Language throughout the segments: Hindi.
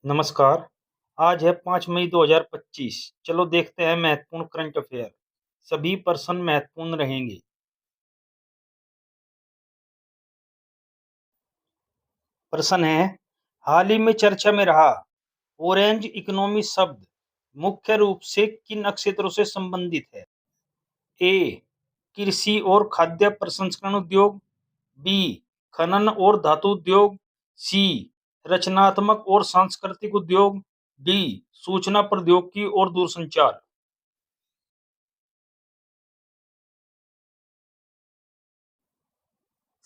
नमस्कार। आज है 5 मई 2025। चलो देखते हैं महत्वपूर्ण करंट अफेयर। सभी प्रश्न महत्वपूर्ण रहेंगे। प्रश्न है, हाल ही में चर्चा में रहा ऑरेंज इकोनॉमी शब्द मुख्य रूप से किन क्षेत्रों से संबंधित है? ए, कृषि और खाद्य प्रसंस्करण उद्योग। बी, खनन और धातु उद्योग। सी, रचनात्मक और सांस्कृतिक उद्योग। डी, सूचना प्रौद्योगिकी और दूरसंचार।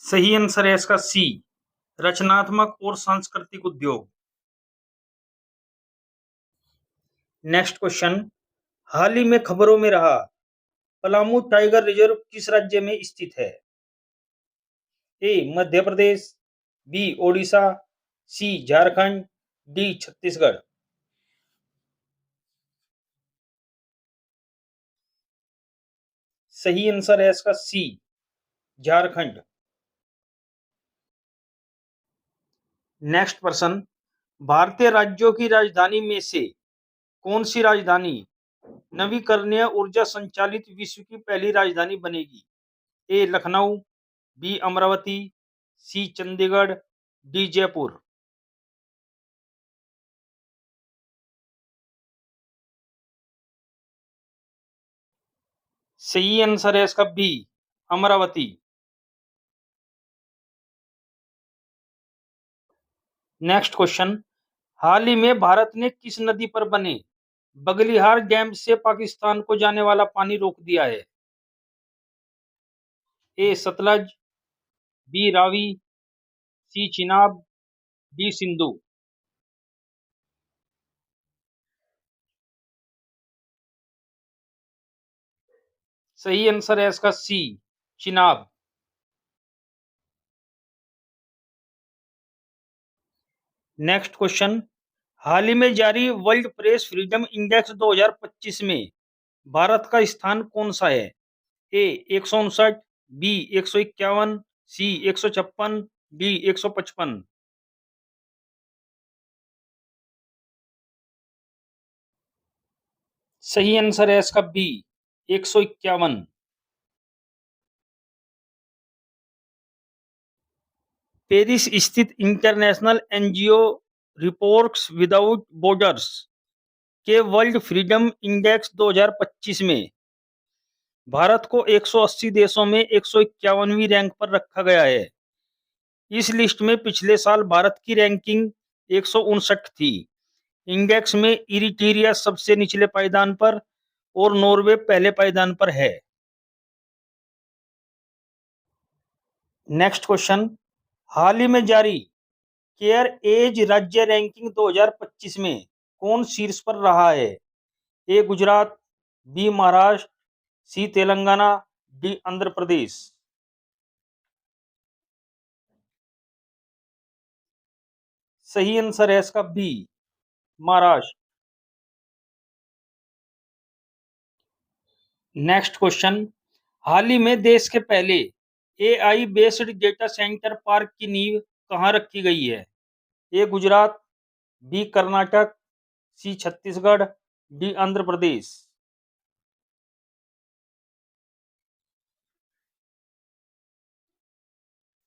सही आंसर है इसका सी, रचनात्मक और सांस्कृतिक उद्योग। नेक्स्ट क्वेश्चन, हाल ही में खबरों में रहा पलामू टाइगर रिजर्व किस राज्य में स्थित है? ए, मध्य प्रदेश। बी, ओडिशा। सी, झारखंड। डी, छत्तीसगढ़। सही आंसर है इसका सी, झारखंड। नेक्स्ट प्रश्न, भारतीय राज्यों की राजधानी में से कौन सी राजधानी नवीकरणीय ऊर्जा संचालित विश्व की पहली राजधानी बनेगी? ए, लखनऊ। बी, अमरावती। सी, चंडीगढ़। डी, जयपुर। सही आंसर है इसका बी, अमरावती। नेक्स्ट क्वेश्चन, हाल ही में भारत ने किस नदी पर बने बगलिहार डैम से पाकिस्तान को जाने वाला पानी रोक दिया है? ए, सतलज। बी, रावी। सी, चिनाब। डी, सिंधु। सही आंसर है इसका सी, चिनाब। नेक्स्ट क्वेश्चन, हाल ही में जारी वर्ल्ड प्रेस फ्रीडम इंडेक्स 2025 में भारत का स्थान कौन सा है? ए, 159। बी, 151। सी, 156। डी, 155। सही आंसर है इसका बी, 151। पेरिस स्थित international NGO reports without borders के वर्ल्ड फ्रीडम इंडेक्स 2025 में भारत को 180 देशों में 151वीं रैंक पर रखा गया है। इस लिस्ट में पिछले साल भारत की रैंकिंग 159 थी। इंडेक्स में इरिट्रिया सबसे निचले पायदान पर और नॉर्वे पहले पायदान पर है। नेक्स्ट क्वेश्चन, हाल ही में जारी केयर एज राज्य रैंकिंग 2025 में कौन शीर्ष पर रहा है? ए, गुजरात। बी, महाराष्ट्र। सी, तेलंगाना। डी, आंध्र प्रदेश। सही आंसर है इसका बी, महाराष्ट्र। नेक्स्ट क्वेश्चन, हाल ही में देश के पहले AI based data centre park की नींव कहाँ रखी गई है? ए, गुजरात। बी, कर्नाटक। सी, छत्तीसगढ़। डी, आंध्र प्रदेश।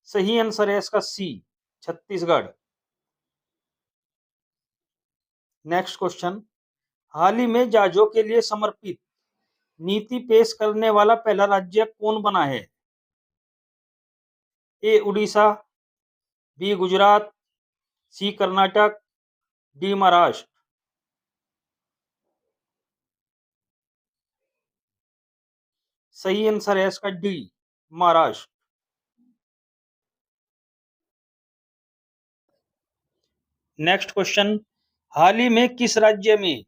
सही आंसर है इसका सी, छत्तीसगढ़। नेक्स्ट क्वेश्चन, हाल ही में जहाजों के लिए समर्पित नीति पेश करने वाला पहला राज्य कौन बना है? ए, उड़ीसा। बी, गुजरात। सी, कर्नाटक। डी, महाराष्ट्र। सही आंसर है इसका डी, महाराष्ट्र। नेक्स्ट क्वेश्चन, हाल ही में किस राज्य में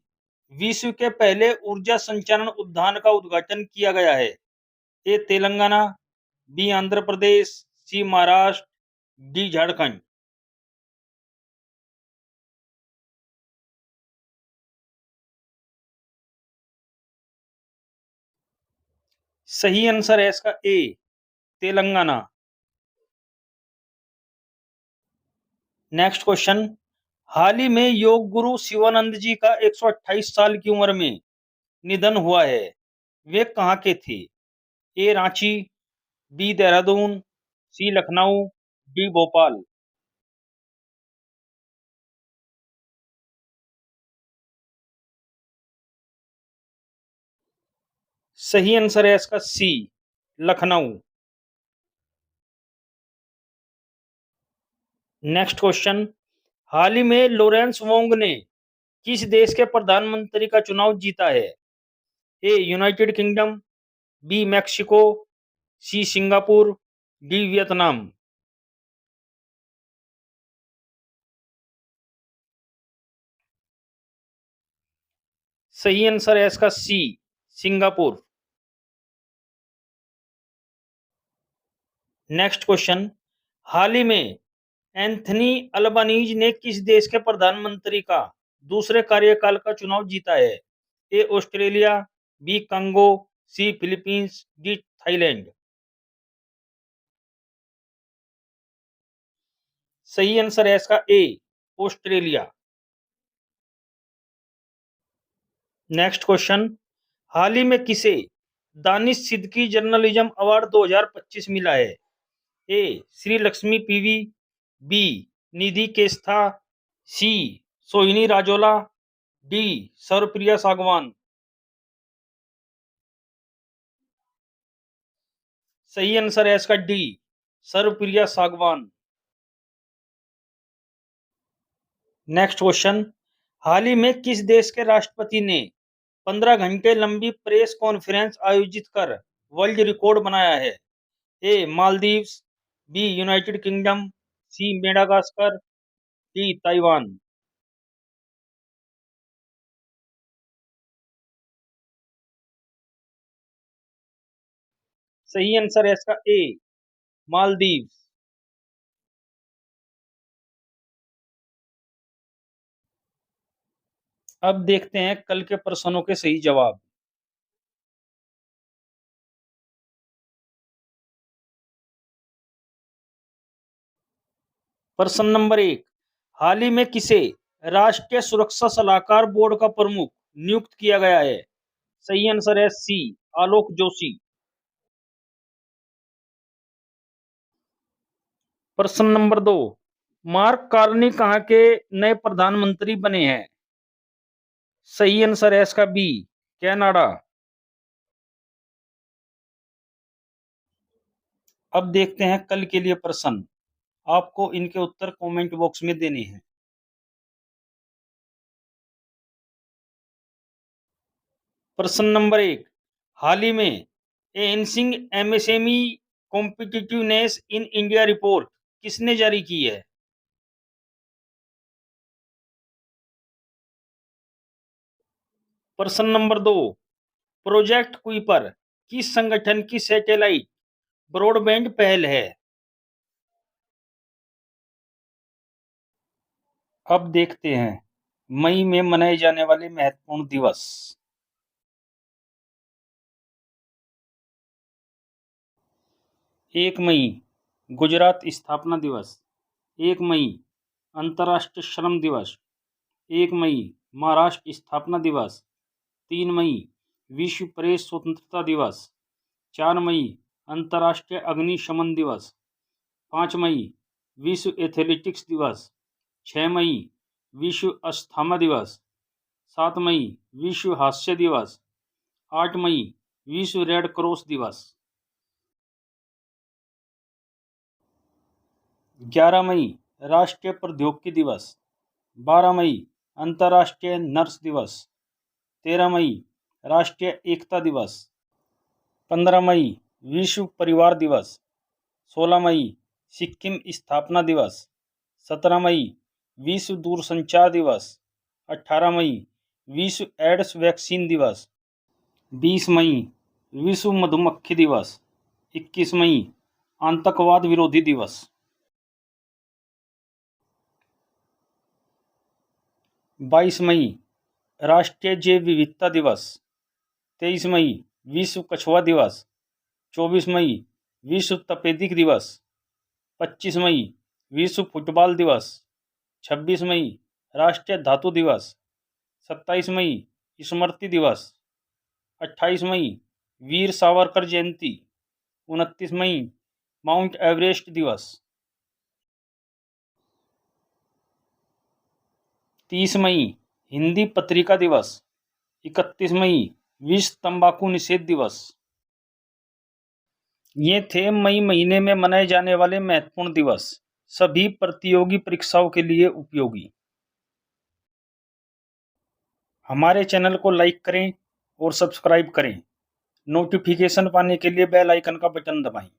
विश्व के पहले ऊर्जा संचरण उद्यान का उद्घाटन किया गया है? ए, तेलंगाना। बी, आंध्र प्रदेश। सी, महाराष्ट्र। डी, झारखंड। सही आंसर है इसका ए, तेलंगाना। नेक्स्ट क्वेश्चन, हाल ही में योग गुरु शिवानंद जी का 128 साल की उम्र में निधन हुआ है। वे कहाँ के थे? A Ranchi, B Dehradun, C Lucknow, D Bhopal. सही आंसर है इसका सी, लखनऊ। Next question. हाल ही में लॉरेंस वोंग ने किस देश के प्रधानमंत्री का चुनाव जीता है? A United Kingdom, B Mexico, C Singapore, D Vietnam. सही आंसर है इसका सी, सिंगापुर। Next question. हाल ही में एंथनी अल्बानीज ने किस देश के प्रधानमंत्री का दूसरे कार्यकाल का चुनाव जीता है? A Australia, B Congo, C Philippines, D Thailand. सही आंसर है इसका ए, ऑस्ट्रेलिया। Next question. हाल ही में किसे दानिश सिद्दीकी जर्नलिज्म अवार्ड 2025 मिला है? A Shri Lakshmi PV, B Nidhi Kestha, C Sohini Rajola, D सर्वप्रिया सागवान। सही आंसर है इसका डी, सर्वप्रिया सागवान। Next question. हाल ही में किस देश के राष्ट्रपति ने 15 घंटे लंबी प्रेस कॉन्फ्रेंस आयोजित कर वर्ल्ड रिकॉर्ड बनाया है? ए Maldives, be united kingdom, C Madagascar, D Taiwan. सही आंसर है इसका ए, मालदीव्स। अब देखते हैं कल के प्रश्नों के सही जवाब। प्रश्न नंबर 1। हाल ही में किसे राष्ट्रीय सुरक्षा सलाहकार बोर्ड का प्रमुख नियुक्त किया गया है? सही आंसर है सी, आलोक जोशी। प्रश्न नंबर 2। मार्क कार्नी कहाँ के नए प्रधानमंत्री बने हैं? सही आंसर है इसका बी, कनाडा। अब देखते हैं कल के लिए प्रश्न। आपको इनके उत्तर कमेंट बॉक्स में देने हैं। प्रश्न नंबर 1। हाल ही में enhancing MSME competitiveness in India report किसने जारी की है? प्रश्न नंबर 2। प्रोजेक्ट कुइपर किस संगठन की सैटेलाइट ब्रॉडबैंड पहल है? अब देखते हैं मई में मनाए जाने वाले महत्वपूर्ण दिवस। 1 मई गुजरात स्थापना दिवस, 1 मई अंतर्राष्ट्रीय श्रम दिवस, 1 मई महाराष्ट्र स्थापना दिवस, 3 मई विश्व प्रेस स्वतंत्रता दिवस, 4 मई अंतर्राष्ट्रीय अग्निशमन दिवस, 5 मई विश्व एथलेटिक्स दिवस, 6 मई विश्व अस्थमा दिवस, 7 मई विश्व हास्य दिवस, 8 मई विश्व रेड क्रॉस दिवस, 11 मई राष्ट्रीय प्रौद्योगिकी दिवस, 12 मई अंतर्राष्ट्रीय नर्स दिवस, 13 मई राष्ट्रीय एकता दिवस, 15 मई विश्व परिवार दिवस, 16 मई सिक्किम स्थापना दिवस, 17 मई विश्व दूरसंचार दिवस, 18 मई विश्व एड्स वैक्सीन दिवस, 20 मई विश्व मधुमक्खी दिवस, 21 मई आतंकवाद विरोधी दिवस। 22 मई राष्ट्रीय जैव विविधता दिवस, 23 मई विश्व कछुआ दिवस, 24 मई विश्व तपेदिक दिवस, 25 मई विश्व फुटबॉल दिवस, 26 मई राष्ट्रीय धातु दिवस 27 मई स्मृति दिवस, 28 मई वीर सावरकर जयंती, 29 मई माउंट एवरेस्ट दिवस, 30 मई हिंदी पत्रिका दिवस, 31 मई विश्व तंबाकू निषेध दिवस। ये थे मई महीने में मनाए जाने वाले महत्वपूर्ण दिवस, सभी प्रतियोगी परीक्षाओं के लिए उपयोगी। हमारे चैनल को लाइक करें और सब्सक्राइब करें। नोटिफिकेशन पाने के लिए बेल आइकन का बटन दबाएं।